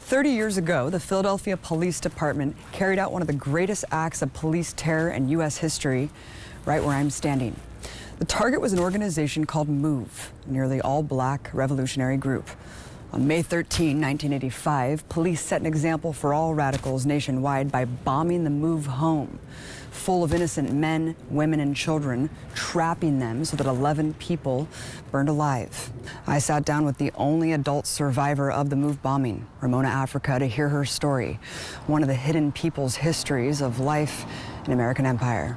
30 years ago, the Philadelphia Police Department carried out one of the greatest acts of police terror in U.S. history, right where I'm standing. The target was an organization called MOVE, a nearly all-black revolutionary group. On May 13, 1985, police set an example for all radicals nationwide by bombing the MOVE home, full of innocent men, women, and children, trapping them so that 11 people burned alive. I sat down with the only adult survivor of the MOVE bombing, Ramona, Africa, to hear her story, one of the hidden people's histories of life in American empire.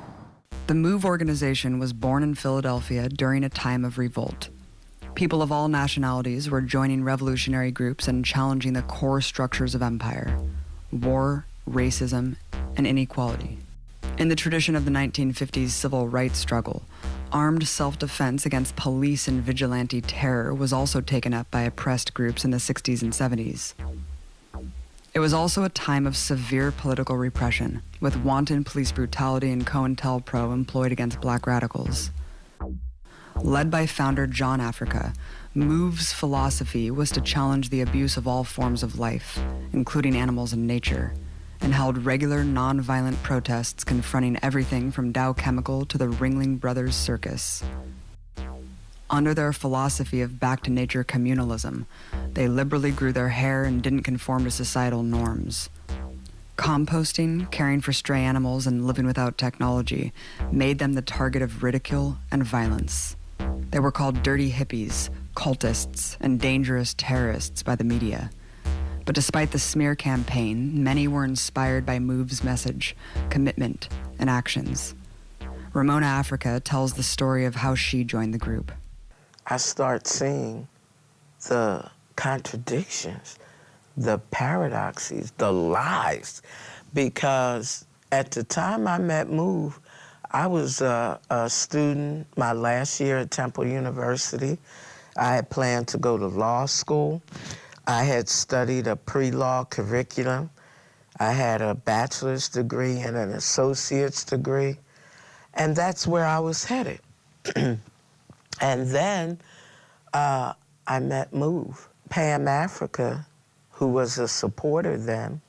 The MOVE organization was born in Philadelphia during a time of revolt. People of all nationalities were joining revolutionary groups and challenging the core structures of empire: war, racism, and inequality. In the tradition of the 1950s civil rights struggle, armed self-defense against police and vigilante terror was also taken up by oppressed groups in the 60s and 70s. It was also a time of severe political repression, with wanton police brutality and COINTELPRO employed against black radicals. Led by founder John Africa, MOVE's philosophy was to challenge the abuse of all forms of life, including animals and nature, and held regular non-violent protests confronting everything from Dow Chemical to the Ringling Brothers Circus. Under their philosophy of back-to-nature communalism, they liberally grew their hair and didn't conform to societal norms. Composting, caring for stray animals, and living without technology made them the target of ridicule and violence. They were called dirty hippies, cultists, and dangerous terrorists by the media. But despite the smear campaign, many were inspired by MOVE's message, commitment, and actions. Ramona, Africa, tells the story of how she joined the group. I start seeing the contradictions, the paradoxes, the lies, because at the time I met MOVE, I was a student my last year at Temple University. I had planned to go to law school. I had studied a pre-law curriculum. I had a bachelor's degree and an associate's degree, and that's where I was headed. And then I met MOVE. Pam Africa, who was a supporter then,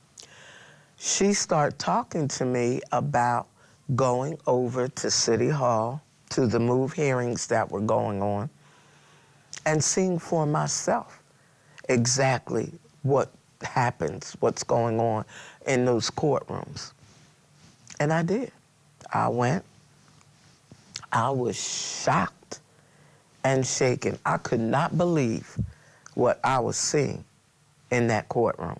she started talking to me about going over to City Hall, to the MOVE hearings that were going on, and seeing for myself exactly what happens, what's going on in those courtrooms. And I did. I went. I was shocked and shaken. I could not believe what I was seeing in that courtroom.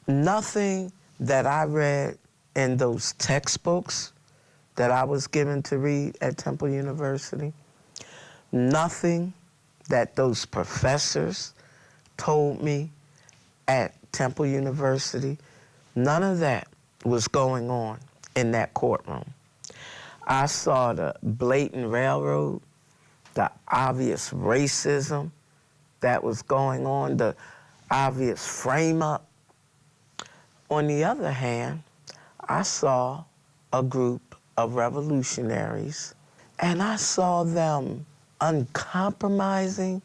Nothing that I read in those textbooks that I was given to read at Temple University, nothing that those professors told me at Temple University, none of that was going on in that courtroom. I saw the blatant railroad, the obvious racism that was going on, the obvious frame-up. On the other hand, I saw a group of revolutionaries, and I saw them uncompromising,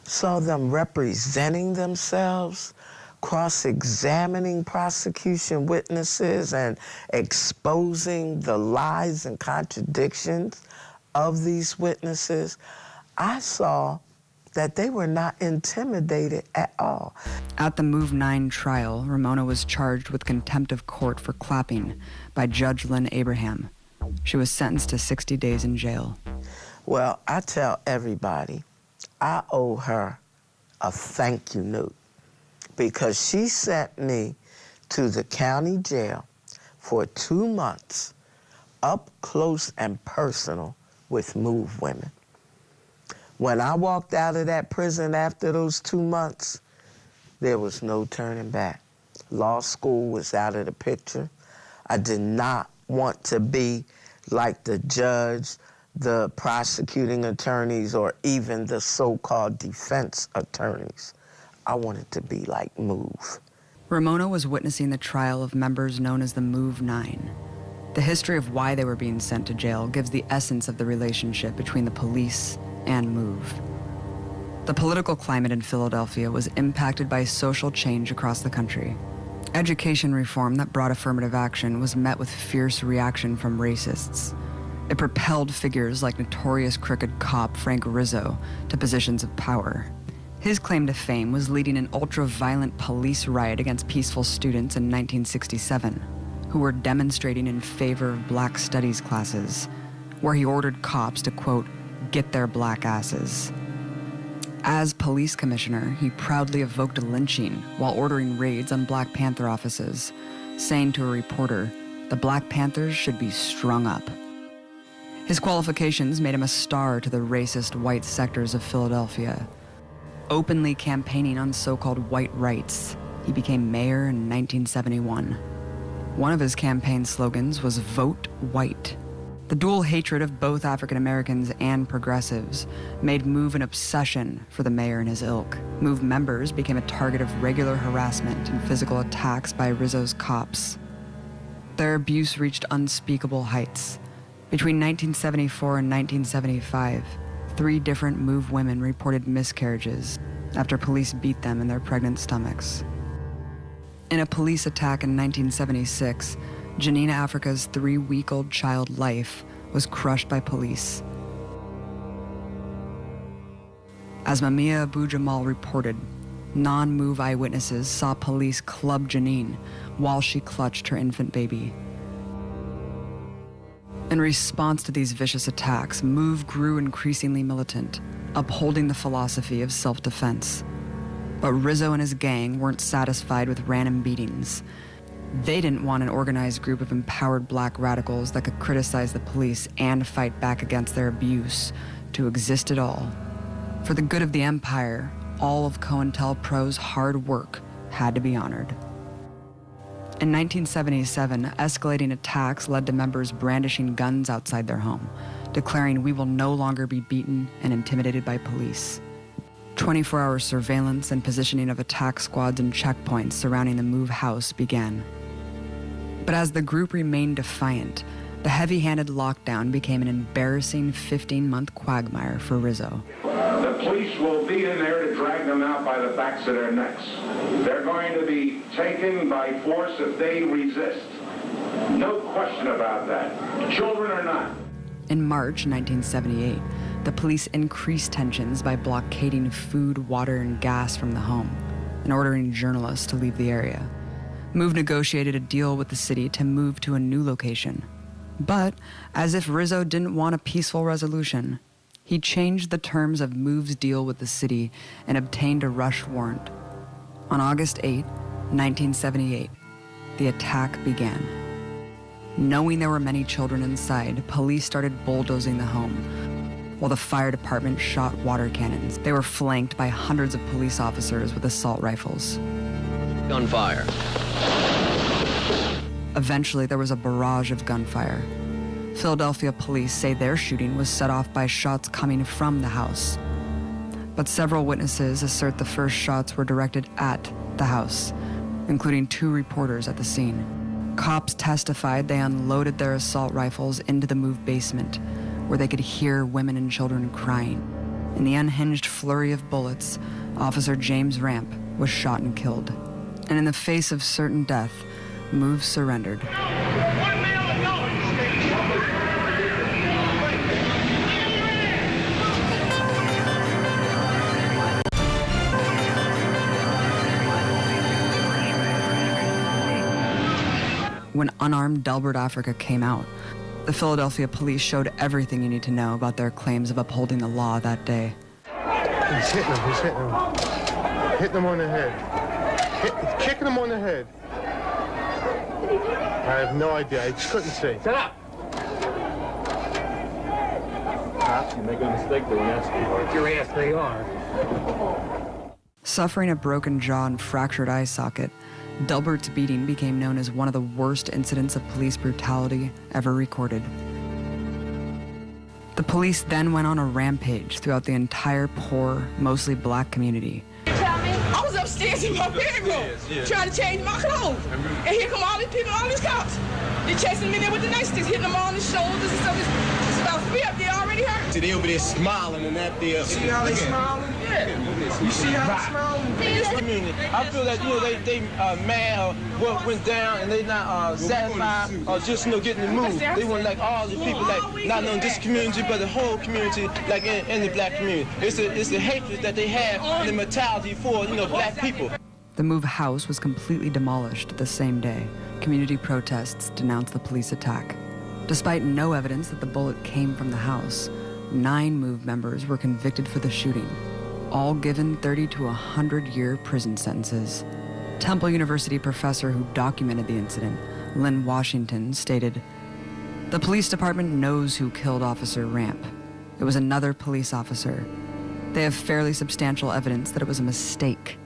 saw them representing themselves, cross-examining prosecution witnesses and exposing the lies and contradictions of these witnesses. I saw that they were not intimidated at all. At the MOVE 9 trial, Ramona was charged with contempt of court for clapping by Judge Lynn Abraham. She was sentenced to 60 days in jail. Well, I tell everybody, I owe her a thank you note, because she sent me to the county jail for 2 months, up close and personal with MOVE women. When I walked out of that prison after those 2 months, there was no turning back. Law school was out of the picture. I did not want to be like the judge, the prosecuting attorneys, or even the so-called defense attorneys. I wanted to be like MOVE. Ramona was witnessing the trial of members known as the MOVE 9. The history of why they were being sent to jail gives the essence of the relationship between the police and MOVE. The political climate in Philadelphia was impacted by social change across the country. Education reform that brought affirmative action was met with fierce reaction from racists. It propelled figures like notorious crooked cop Frank Rizzo to positions of power. His claim to fame was leading an ultra-violent police riot against peaceful students in 1967, who were demonstrating in favor of black studies classes, where he ordered cops to, quote, get their black asses. As police commissioner, he proudly evoked a lynching while ordering raids on Black Panther offices, saying to a reporter, the Black Panthers should be strung up. His qualifications made him a star to the racist white sectors of Philadelphia. Openly campaigning on so-called white rights, he became mayor in 1971. One of his campaign slogans was "Vote White." The dual hatred of both African Americans and progressives made MOVE an obsession for the mayor and his ilk. MOVE members became a target of regular harassment and physical attacks by Rizzo's cops. Their abuse reached unspeakable heights. Between 1974 and 1975, 3 different MOVE women reported miscarriages after police beat them in their pregnant stomachs. In a police attack in 1976, Janina Africa's 3-week-old child Life was crushed by police. As Mamia Abu Jamal reported, non-MOVE eyewitnesses saw police club Janine while she clutched her infant baby. In response to these vicious attacks, MOVE grew increasingly militant, upholding the philosophy of self-defense. But Rizzo and his gang weren't satisfied with random beatings. They didn't want an organized group of empowered black radicals that could criticize the police and fight back against their abuse to exist at all. For the good of the empire, all of COINTELPRO's hard work had to be honored. In 1977, escalating attacks led to members brandishing guns outside their home, declaring we will no longer be beaten and intimidated by police. 24-hour surveillance and positioning of attack squads and checkpoints surrounding the MOVE house began. But as the group remained defiant, the heavy-handed lockdown became an embarrassing 15-month quagmire for Rizzo. The police will be in there to drag them out by the backs of their necks. They're going to be taken by force if they resist. No question about that. Children or not. In March 1978, the police increased tensions by blockading food, water, and gas from the home and ordering journalists to leave the area. MOVE negotiated a deal with the city to move to a new location. But, as if Rizzo didn't want a peaceful resolution, he changed the terms of MOVE's deal with the city and obtained a rush warrant. On August 8, 1978, the attack began. Knowing there were many children inside, police started bulldozing the home, while the fire department shot water cannons. They were flanked by hundreds of police officers with assault rifles. Gunfire. Eventually, there was a barrage of gunfire. Philadelphia police say their shooting was set off by shots coming from the house. But several witnesses assert the first shots were directed at the house, including 2 reporters at the scene. Cops testified they unloaded their assault rifles into the MOVE basement, where they could hear women and children crying. In the unhinged flurry of bullets, Officer James Ramp was shot and killed. And in the face of certain death, MOVE surrendered. When unarmed Delbert Africa came out, the Philadelphia police showed everything you need to know about their claims of upholding the law that day. He's hitting him. Hitting him on the head. Kicking him on the head. I have no idea. I just couldn't see. Shut up! Cops, you make a mistake, they'll ask you. Your ass, they are. Suffering a broken jaw and fractured eye socket, Delbert's beating became known as one of the worst incidents of police brutality ever recorded. The police then went on a rampage throughout the entire poor, mostly black community. I was upstairs in my bedroom trying to change my clothes. And here come all these people, all these cops. They're chasing me in there with the nightsticks, hitting them on the shoulders and stuff. It's about 3 up there already hurt. See, they over there smiling and that there. See how they smiling? Yeah. You see how it smells in this community? I feel that, they mad or what went down and they not satisfied or just, getting the move. They want, like, all the people, like, not only this community, but the whole community, like, in the black community. It's the hatred that they have and the mentality for, black people. The Move house was completely demolished the same day. Community protests denounced the police attack. Despite no evidence that the bullet came from the house, 9 Move members were convicted for the shooting, all given 30 to 100-year prison sentences. Temple University professor who documented the incident, Lynn Washington, stated, "The police department knows who killed Officer Ramp. It was another police officer. They have fairly substantial evidence that it was a mistake.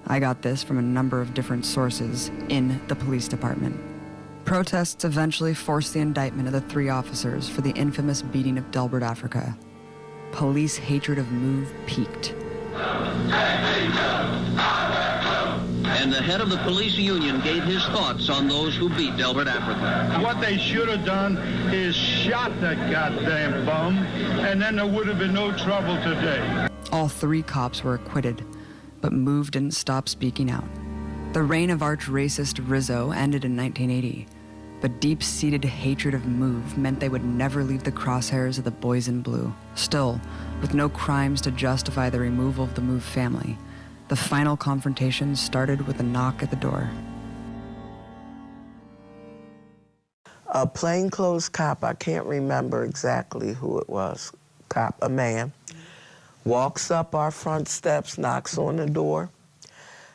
I got this from a number of different sources in the police department." Protests eventually forced the indictment of the 3 officers for the infamous beating of Delbert, Africa. Police hatred of Move peaked. And the head of the police union gave his thoughts on those who beat Delbert, Africa. What they should have done is shot that goddamn bum, and then there would have been no trouble today. All 3 cops were acquitted, but Move didn't stop speaking out. The reign of arch-racist Rizzo ended in 1980, but deep-seated hatred of Move meant they would never leave the crosshairs of the boys in blue. Still, with no crimes to justify the removal of the Move family, the final confrontation started with a knock at the door. A plainclothes cop, I can't remember exactly who it was, a man, walks up our front steps, knocks on the door.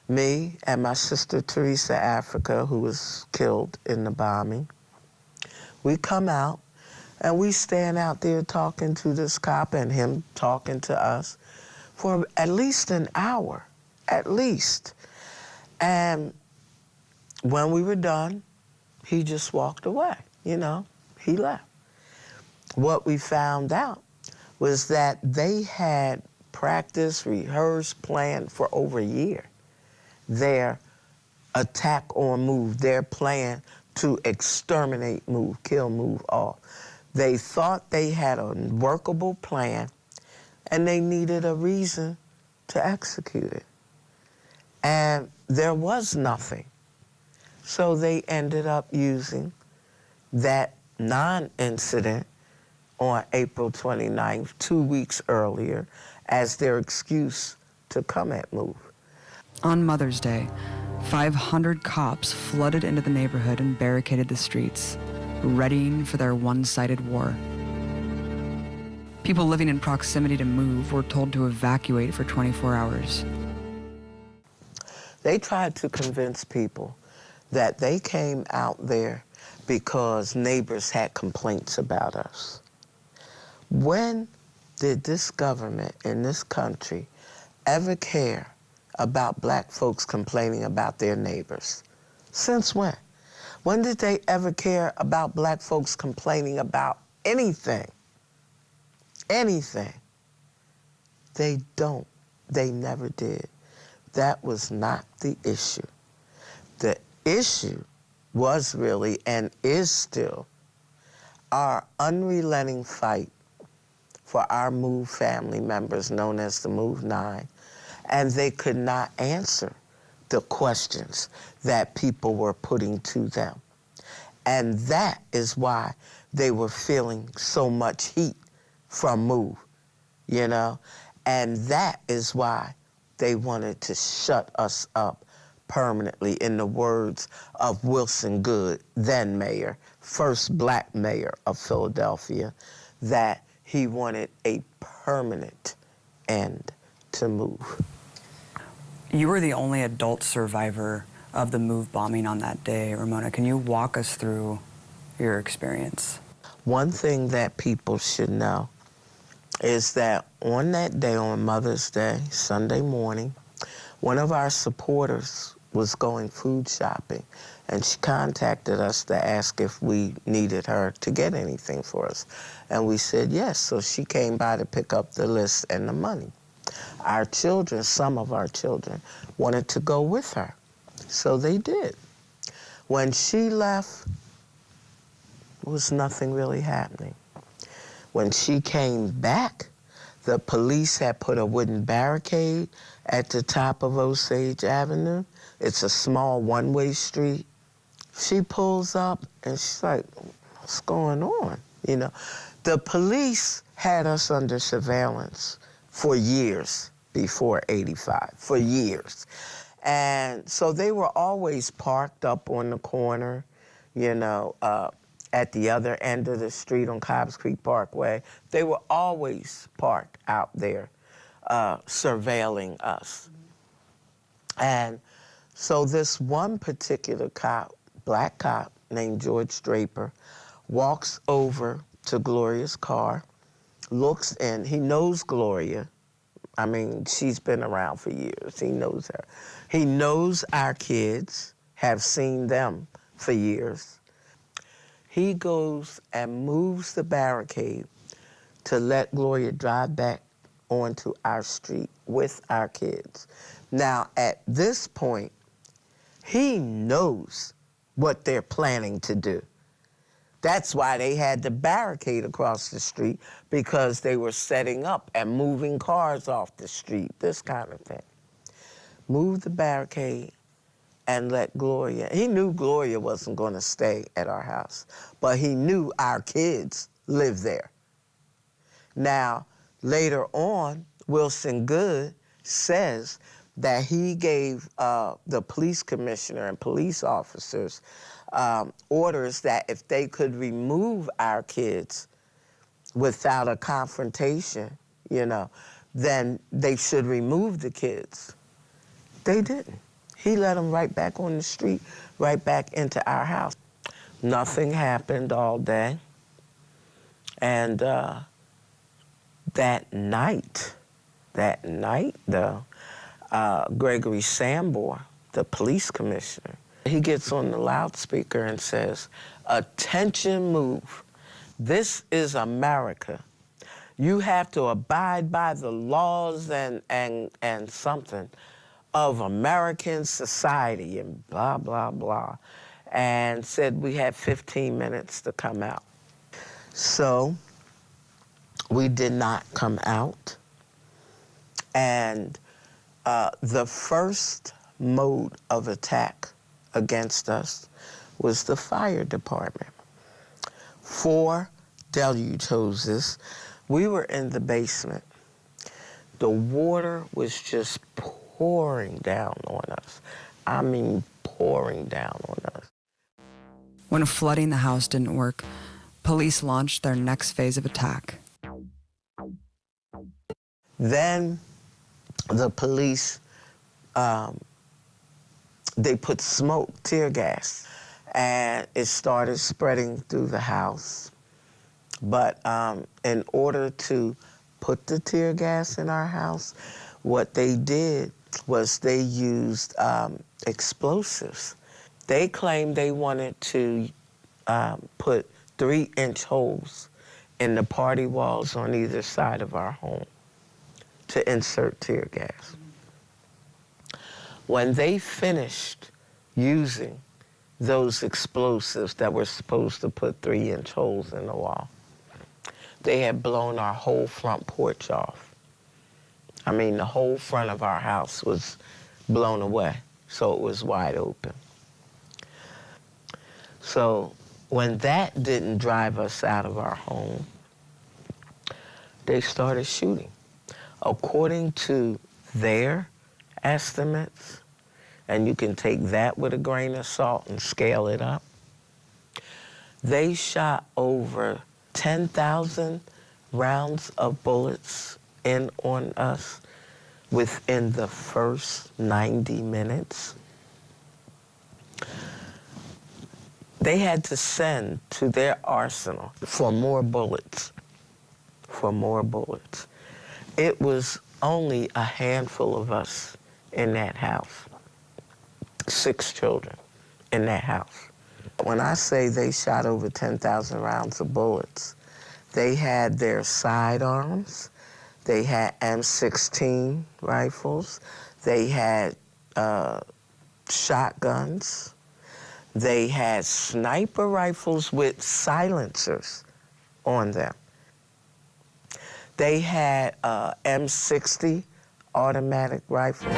Me and my sister Teresa Africa, who was killed in the bombing, we come out and we stand out there talking to this cop and him talking to us for at least an hour, at least. And when we were done, he just walked away, he left. What we found out was that they had practiced, rehearsed, planned for over a year their attack on Move, their plan to exterminate Move, kill Move all. They thought they had a workable plan, and they needed a reason to execute it. And there was nothing. So they ended up using that non-incident on April 29th, 2 weeks earlier, as their excuse to come at Move. On Mother's Day, 500 cops flooded into the neighborhood and barricaded the streets, readying for their one-sided war. People living in proximity to Move were told to evacuate for 24 hours. They tried to convince people that they came out there because neighbors had complaints about us. When did this government in this country ever care about black folks complaining about their neighbors? Since when? When did they ever care about black folks complaining about anything? Anything. They don't. They never did. That was not the issue. The issue was really, and is still, our unrelenting fight for our Move family members, known as the Move 9, and they could not answer the questions that people were putting to them. And that is why they were feeling so much heat from Move, And that is why they wanted to shut us up permanently, in the words of Wilson Goode, then mayor, first black mayor of Philadelphia, that he wanted a permanent end to Move. You were the only adult survivor of the Move bombing on that day, Ramona. Can you walk us through your experience? One thing that people should know is that on that day, on Mother's Day, Sunday morning, one of our supporters was going food shopping, and she contacted us to ask if we needed her to get anything for us. And we said yes, so she came by to pick up the list and the money. Our children, some of our children, wanted to go with her, so they did. When she left, there was nothing really happening. When she came back, The police had put a wooden barricade at the top of Osage Avenue. It's a small one-way street. She pulls up and she's like, what's going on? You know, the police had us under surveillance for years before '85, for years. And so they were always parked up on the corner, you know, at the other end of the street on Cobbs Creek Parkway. They were always parked out there surveilling us. And so this one particular cop, black cop named George Draper, walks over to Gloria's car, looks in. He knows Gloria. I mean, she's been around for years. He knows her. He knows our kids, have seen them for years. He goes and moves the barricade to let Gloria drive back onto our street with our kids. Now, at this point, he knows what they're planning to do. That's why they had the barricade across the street, because they were setting up and moving cars off the street, this kind of thing. Move the barricade and let Gloria. He knew Gloria wasn't going to stay at our house, but he knew our kids lived there. Now, later on, Wilson Good says that he gave the police commissioner and police officers orders that if they could remove our kids without a confrontation, you know, then they should remove the kids. They didn't. He let them right back on the street, right back into our house. Nothing happened all day. And that night though, Gregory Sambor, the police commissioner, he gets on the loudspeaker and says, "Attention, move. This is America. You have to abide by the laws and something of American society," and blah, blah, blah. And said we had 15 minutes to come out. So we did not come out. And the first mode of attack against us was the fire department. 4 deluge hoses. We were in the basement. The water was just pouring down on us. I mean, pouring down on us. When flooding the house didn't work, police launched their next phase of attack. Then the police, they put smoke, tear gas, and it started spreading through the house. But in order to put the tear gas in our house, what they did was they used explosives. They claimed they wanted to put 3-inch holes in the party walls on either side of our home to insert tear gas. When they finished using those explosives that were supposed to put 3-inch holes in the wall, they had blown our whole front porch off. I mean, the whole front of our house was blown away, so it was wide open. So when that didn't drive us out of our home, they started shooting. According to their estimates, and you can take that with a grain of salt and scale it up, they shot over 10,000 rounds of bullets in on us within the first 90 minutes. They had to send to their arsenal for more bullets, It was only a handful of us in that house, 6 children in that house. When I say they shot over 10,000 rounds of bullets, they had their sidearms, they had M16 rifles, they had shotguns, they had sniper rifles with silencers on them. They had a M60 automatic rifle.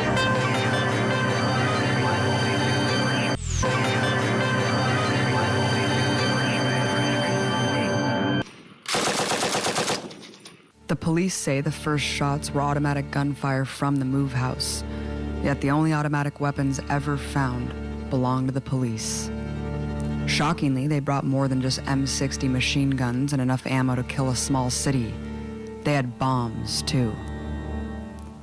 The police say the first shots were automatic gunfire from the move house, yet the only automatic weapons ever found belonged to the police. Shockingly, they brought more than just M60 machine guns and enough ammo to kill a small city. They had bombs, too.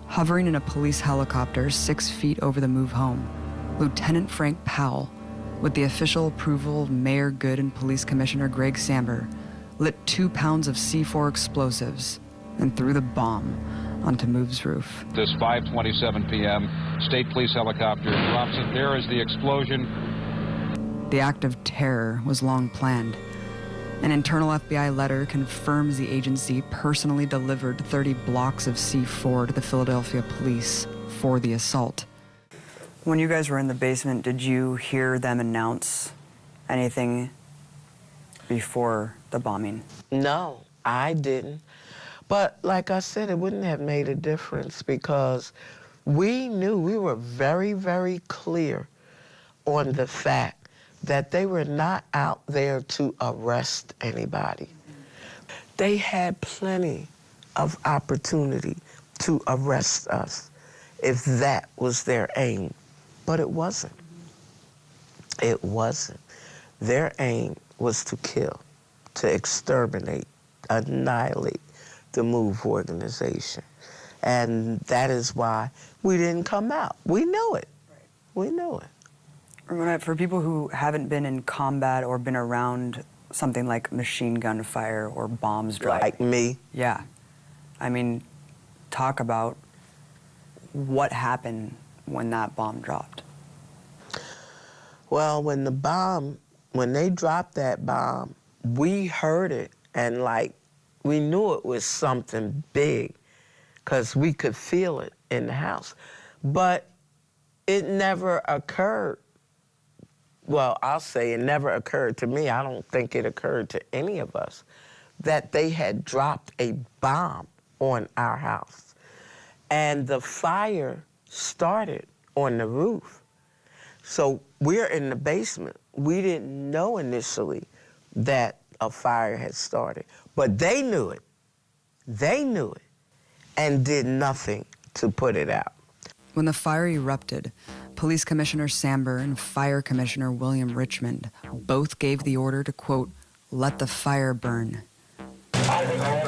Hovering in a police helicopter 6 feet over the move home, Lieutenant Frank Powell, with the official approval of Mayor Good and Police Commissioner Greg Samber, lit 2 pounds of C4 explosives and threw the bomb onto Move's roof. This 5:27 p.m. state police helicopter drops it. There is the explosion. The act of terror was long planned. An internal FBI letter confirms the agency personally delivered 30 blocks of C4 to the Philadelphia police for the assault. When you guys were in the basement, did you hear them announce anything before the bombing? No, I didn't. But like I said, it wouldn't have made a difference because we knew, we were very, very clear on the fact that they were not out there to arrest anybody. They had plenty of opportunity to arrest us if that was their aim, but it wasn't. It wasn't. Their aim was to kill, to exterminate, annihilate the MOVE organization. And that is why we didn't come out. We know it. We know it. Ramona, for people who haven't been in combat or been around something like machine gun fire or bombs dropping. Like me? Yeah. I mean, talk about what happened when that bomb dropped. Well, when they dropped that bomb, we heard it and we knew it was something big because we could feel it in the house. But it never occurred. Well, I'll say it never occurred to me. I don't think it occurred to any of us that they had dropped a bomb on our house. And the fire started on the roof. So we're in the basement. We didn't know initially that a fire had started, but they knew it. They knew it and did nothing to put it out. When the fire erupted, Police Commissioner Samber and Fire Commissioner William Richmond both gave the order to, quote, let the fire burn. They won't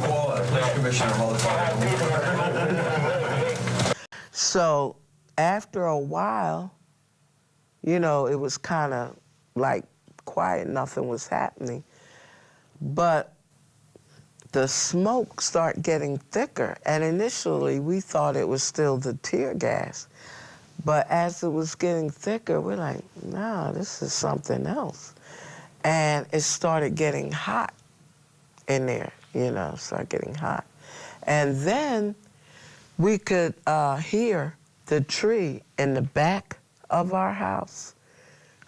call it. Police Commissioner, motherfucker. So after a while, you know, it was kind of like quiet, nothing was happening. But the smoke started getting thicker, and initially we thought it was still the tear gas. But as it was getting thicker, we're like, no, this is something else. And it started getting hot in there, you know, started getting hot. And then we could hear the tree in the back of our house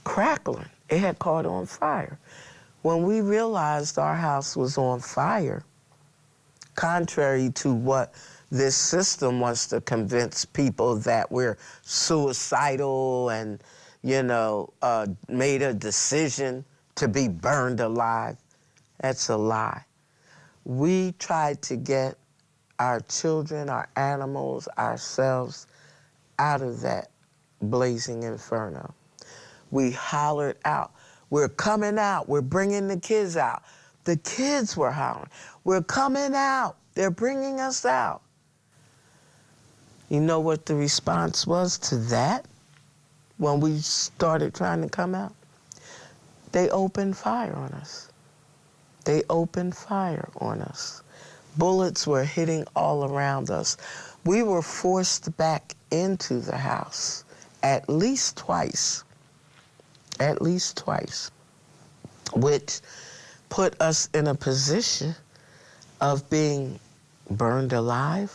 crackling. It had caught on fire. When we realized our house was on fire, contrary to what this system wants to convince people that we're suicidal and, you know, made a decision to be burned alive, that's a lie. We tried to get our children, our animals, ourselves out of that blazing inferno. We hollered out, we're coming out, we're bringing the kids out. The kids were hollering, we're coming out, they're bringing us out. You know what the response was to that when we started trying to come out? They opened fire on us. They opened fire on us. Bullets were hitting all around us. We were forced back into the house at least twice, which put us in a position of being burned alive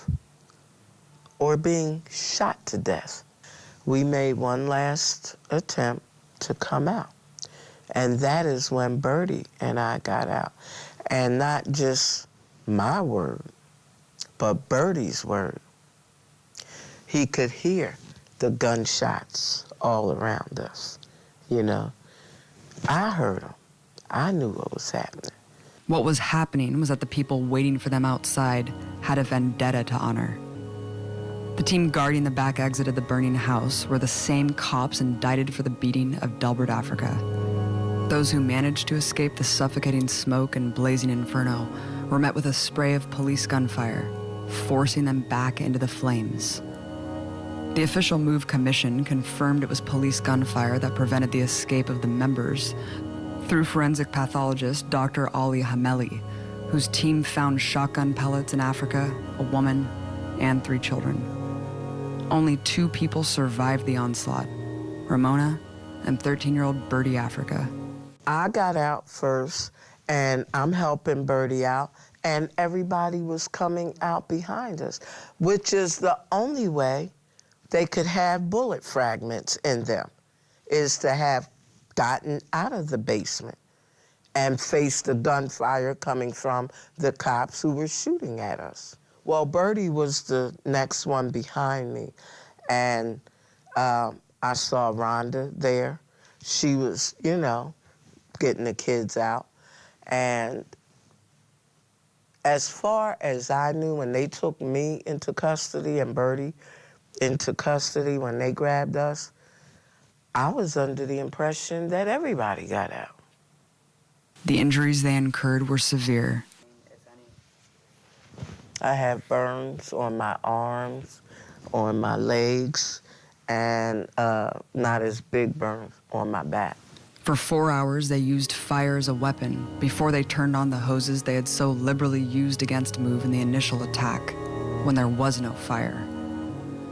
or being shot to death. We made one last attempt to come out. And that is when Bertie and I got out. And not just my word, but Bertie's word. He could hear the gunshots all around us, you know. I heard them. I knew what was happening. What was happening was that the people waiting for them outside had a vendetta to honor. The team guarding the back exit of the burning house were the same cops indicted for the beating of Delbert, Africa. Those who managed to escape the suffocating smoke and blazing inferno were met with a spray of police gunfire, forcing them back into the flames. The official MOVE commission confirmed it was police gunfire that prevented the escape of the members through forensic pathologist Dr. Ali Hameli, whose team found shotgun pellets in Africa, a woman, and 3 children. Only 2 people survived the onslaught, Ramona and 13-year-old Bertie Africa. I got out first, and I'm helping Bertie out, and everybody was coming out behind us, which is the only way they could have bullet fragments in them, is to have gotten out of the basement and faced the gunfire coming from the cops who were shooting at us. Well, Bertie was the next one behind me, and I saw Rhonda there. She was, you know, getting the kids out. And as far as I knew, when they took me into custody and Bertie into custody, when they grabbed us, I was under the impression that everybody got out. The injuries they incurred were severe. I have burns on my arms, on my legs, and not as big burns on my back. For 4 hours, they used fire as a weapon before they turned on the hoses they had so liberally used against MOVE in the initial attack, when there was no fire.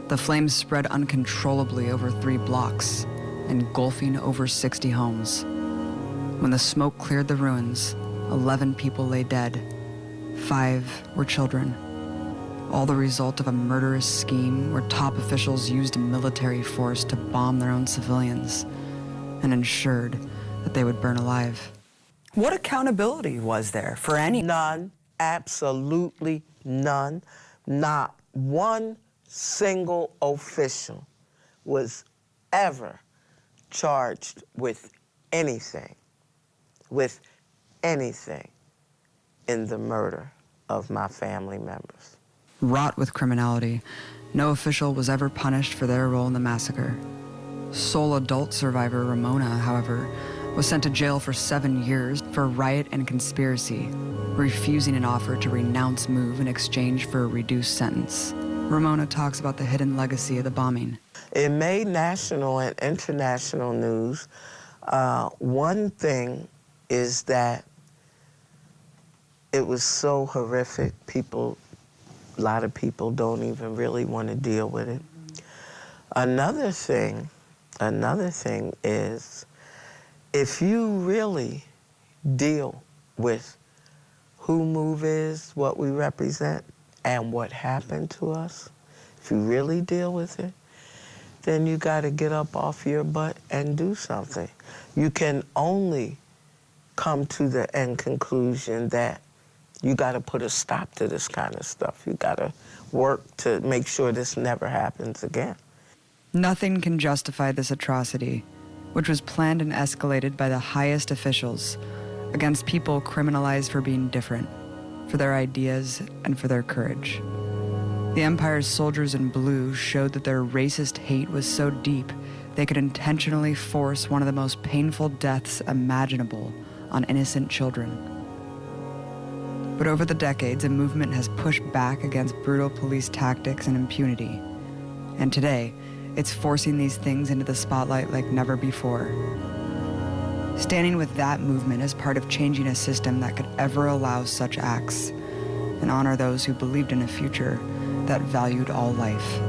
The flames spread uncontrollably over 3 blocks, engulfing over 60 homes. When the smoke cleared the ruins, 11 people lay dead. 5 were children. All the result of a murderous scheme where top officials used military force to bomb their own civilians and ensured that they would burn alive. What accountability was there for any? None, absolutely none. Not one single official was ever charged with anything in the murder of my family members. Wrought with criminality, no official was ever punished for their role in the massacre. Sole adult survivor Ramona, however, was sent to jail for 7 years for riot and conspiracy, refusing an offer to renounce MOVE in exchange for a reduced sentence. Ramona talks about the hidden legacy of the bombing. It made national and international news. One thing is that it was so horrific. A lot of people don't even really want to deal with it. Another thing is, if you really deal with who MOVE is, what we represent, and what happened to us, if you really deal with it, then you got to get up off your butt and do something. You can only come to the end conclusion that you got to put a stop to this kind of stuff. You got to work to make sure this never happens again. Nothing can justify this atrocity, which was planned and escalated by the highest officials against people criminalized for being different, for their ideas, and for their courage. The Empire's soldiers in blue showed that their racist hate was so deep they could intentionally force one of the most painful deaths imaginable on innocent children. But over the decades, a movement has pushed back against brutal police tactics and impunity. And today, it's forcing these things into the spotlight like never before. Standing with that movement is part of changing a system that could ever allow such acts and honor those who believed in a future that valued all life.